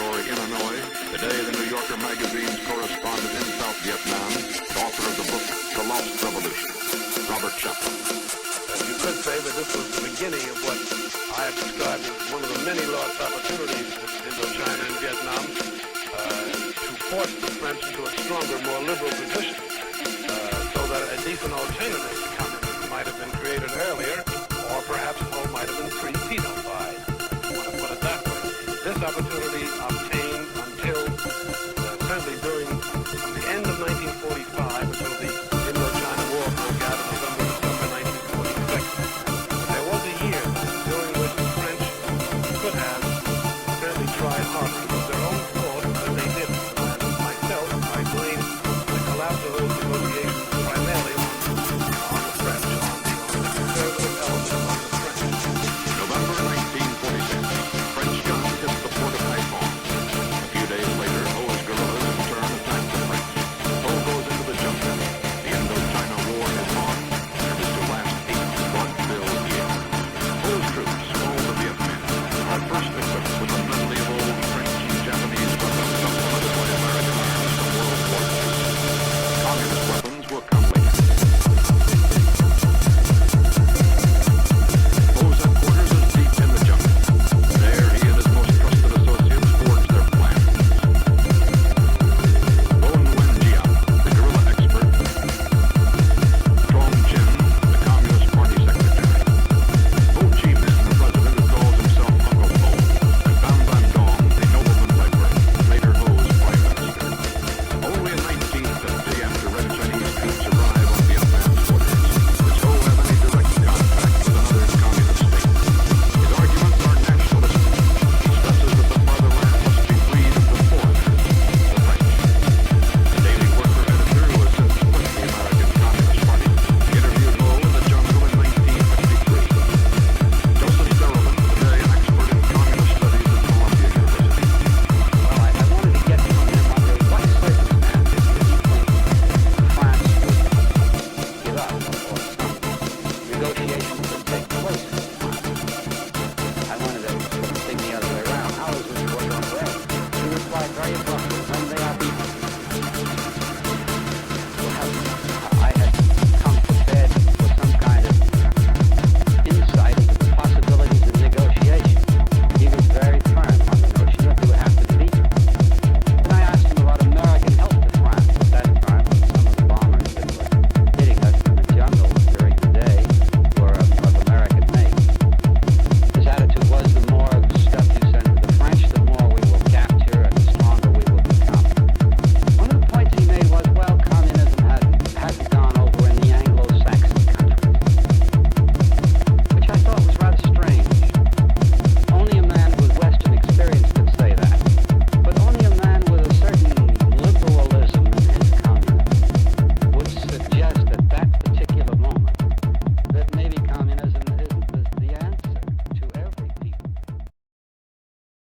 Territory, Illinois. Today, the New Yorker magazine's correspondent in South Vietnam, author of the book The Lost Revolution, Robert Chaplin. You could say that this was the beginning of what I have described as one of the many lost opportunities in Indochina and Vietnam to force the French into a stronger, more liberal position so that a decent alternative to communism might have been created earlier, or perhaps all might have been pre-Tito-fied. I want to put it that way. This opportunity